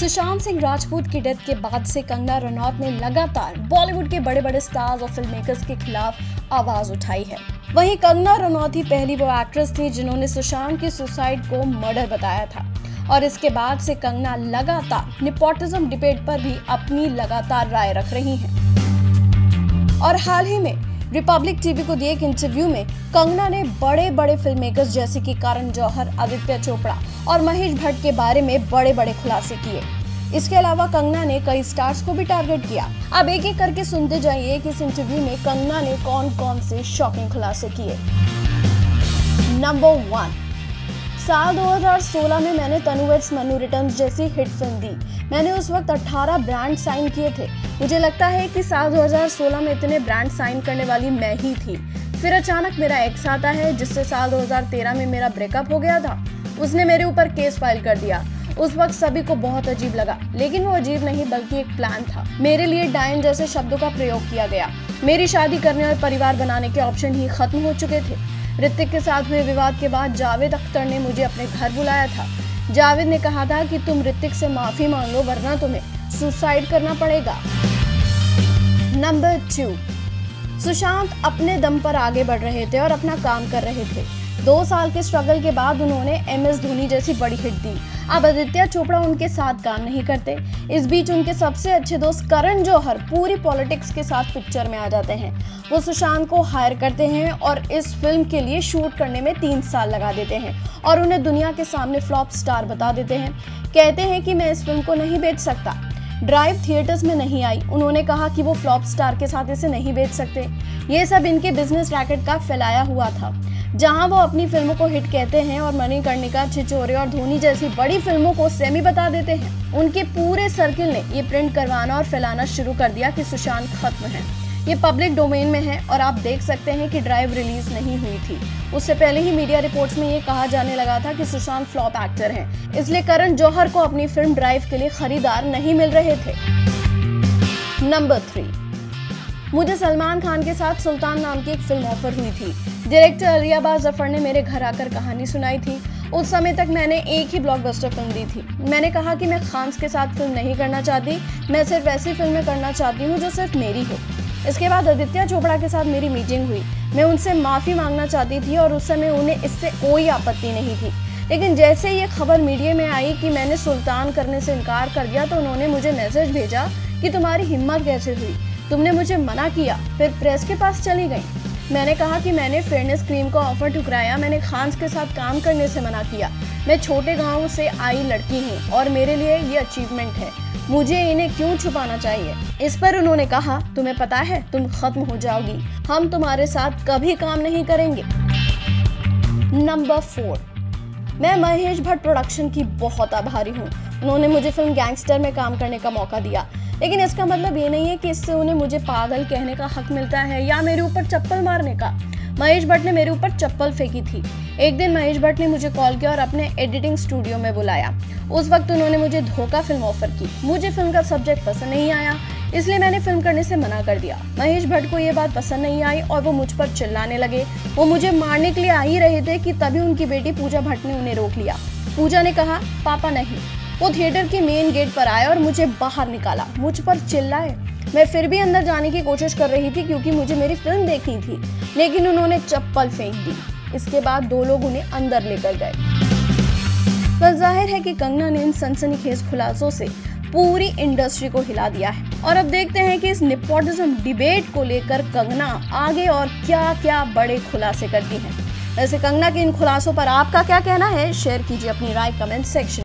सुशांत सिंह राजपूत की डेथ के बाद से कंगना रनौत ने लगातार बॉलीवुड के बड़े बड़े स्टार्स और फिल्म मेकर्स के खिलाफ आवाज उठाई है। वहीं कंगना रनौत ही पहली वो एक्ट्रेस थी जिन्होंने सुशांत की सुसाइड को मर्डर बताया था और इसके बाद से कंगना लगातार नेपोटिज्म डिबेट पर भी अपनी लगातार राय रख रही हैं। और हाल ही में रिपब्लिक टीवी को दिए एक इंटरव्यू में कंगना ने बड़े बड़े फिल्म मेकर्स जैसे कि करण जौहर, आदित्य चोपड़ा और महेश भट्ट के बारे में बड़े बड़े खुलासे किए। इसके अलावा कंगना ने कई स्टार्स को भी टारगेट किया। अब एक एक करके सुनते जाइए कि इस इंटरव्यू में कंगना ने कौन कौन से शॉकिंग खुलासे किए। नंबर 1, साल 2016 में मैंने तनु वेड्स मनु रिटर्न्स जैसी हिट फिल्म दी। मैंने उस वक्त 18 ब्रांड साइन किए थे। मुझे लगता है कि साल 2016 में इतने ब्रांड साइन करने वाली मैं ही थी। फिर अचानक मेरा एक्स आता है जिससे साल 2013 में मेरा ब्रेकअप हो गया था। उसने मेरे ऊपर केस फाइल कर दिया। उस वक्त सभी को बहुत अजीब लगा, लेकिन वो अजीब नहीं बल्कि एक प्लान था। मेरे लिए डायन जैसे शब्दों का प्रयोग किया गया। मेरी शादी करने और परिवार बनाने के ऑप्शन ही खत्म हो चुके थे। ऋतिक के साथ हुए विवाद के बाद जावेद अख्तर ने मुझे अपने घर बुलाया था। जावेद ने कहा था कि तुम ऋतिक से माफी मांग लो वरना तुम्हें सुसाइड करना पड़ेगा। नंबर 2, सुशांत अपने दम पर आगे बढ़ रहे थे और अपना काम कर रहे थे। 2 साल के स्ट्रगल के बाद उन्होंने MS धोनी जैसी बड़ी हिट दी। अब आदित्य चोपड़ा उनके साथ काम नहीं करते। इस बीच उनके सबसे अच्छे दोस्त करण जौहर पूरी पॉलिटिक्स के साथ पिक्चर में आ जाते हैं। वो सुशांत को हायर करते हैं और इस फिल्म के लिए शूट करने में 3 साल लगा देते हैं और उन्हें दुनिया के सामने फ्लॉप स्टार बता देते हैं। कहते हैं कि मैं इस फिल्म को नहीं बेच सकता। ड्राइव थिएटर्स में नहीं आई। उन्होंने कहा कि वो फ्लॉप स्टार के साथ इसे नहीं बेच सकते। ये सब इनके बिजनेस रैकेट का फैलाया हुआ था। जहां वो अपनी फिल्मों को हिट कहते हैं और मणिकर्णिका, छिछोरे और धोनी जैसी बड़ी फिल्मों को सेमी बता देते हैं। उनके पूरे सर्किल ने ये प्रिंट करवाना और फैलाना शुरू कर दिया कि सुशांत खत्म है। ये पब्लिक डोमेन में है और आप देख सकते हैं कि ड्राइव रिलीज नहीं हुई थी। उससे पहले ही मीडिया रिपोर्ट्स में ये कहा जाने लगा था कि सुशांत फ्लॉप एक्टर हैं, इसलिए करण जौहर को अपनी फिल्म ड्राइव के लिए खरीदार नहीं मिल रहे थे। नंबर 3, मुझे सलमान खान के साथ सुल्तान नाम की एक फिल्म ऑफर हुई थी। डायरेक्टर अलियाबाद जफर ने मेरे घर आकर कहानी सुनाई थी। उस समय तक मैंने एक ही ब्लॉकबस्टर फिल्म दी थी। मैंने कहा कि मैं खान्स के साथ फिल्म नहीं करना चाहती, मैं सिर्फ ऐसी फिल्में करना चाहती हूँ जो सिर्फ मेरी हो। इसके बाद आदित्य चोपड़ा के साथ मेरी मीटिंग हुई। मैं उनसे माफ़ी मांगना चाहती थी और उस समय उन्हें इससे कोई आपत्ति नहीं थी, लेकिन जैसे ये खबर मीडिया में आई कि मैंने सुल्तान करने से इनकार कर दिया तो उन्होंने मुझे मैसेज भेजा कि तुम्हारी हिम्मत कैसे हुई, तुमने मुझे मना किया। फिर प्रेस के पास चली गई। मैंने कहा कि मैंने फेयरनेस क्रीम का ऑफर ठुकराया, मैंने खान्स के साथ काम करने से मना किया। मैं छोटे गांव से आई लड़की हूँ और मेरे लिए ये अचीवमेंट है, मुझे इन्हें क्यों छुपाना चाहिए। इस पर उन्होंने कहा, तुम्हें पता है तुम खत्म हो जाओगी, हम तुम्हारे साथ कभी काम नहीं करेंगे। नंबर 4, मैं महेश भट्ट प्रोडक्शन की बहुत आभारी हूँ। उन्होंने मुझे फिल्म गैंगस्टर में काम करने का मौका दिया, लेकिन इसका मतलब ये नहीं है कि इससे उन्हें मुझे पागल कहने का हक मिलता है या मेरे ऊपर चप्पल मारने का। महेश भट्ट ने मेरे ऊपर चप्पल फेंकी थी। एक दिन महेश भट्ट ने मुझे कॉल किया और अपने एडिटिंग स्टूडियो में बुलाया। उस वक्त उन्होंने मुझे धोखा फिल्म ऑफर की। मुझे फिल्म का सब्जेक्ट पसंद नहीं आया, इसलिए मैंने फिल्म करने से मना कर दिया। महेश भट्ट को ये बात पसंद नहीं आई और वो मुझ पर चिल्लाने लगे। वो मुझे मारने के लिए आ ही रहे थे कि तभी उनकी बेटी पूजा भट्ट ने उन्हें रोक लिया। पूजा ने कहा, पापा नहीं। वो थिएटर के मेन गेट पर आए और मुझे बाहर निकाला, मुझ पर चिल्लाए। मैं फिर भी अंदर जाने की कोशिश कर रही थी क्योंकि मुझे मेरी फिल्म देखनी थी, लेकिन उन्होंने चप्पल फेंक दी। इसके बाद 2 लोग उन्हें अंदर लेकर गए। बस जाहिर है कि कंगना ने इन सनसनीखेज खुलासों से पूरी इंडस्ट्री को हिला दिया है और अब देखते हैं कि इस नेपोटिज्म डिबेट को लेकर कंगना आगे और क्या क्या बड़े खुलासे करती हैं। वैसे कंगना के इन खुलासों पर आपका क्या कहना है, शेयर कीजिए अपनी राय कमेंट सेक्शन।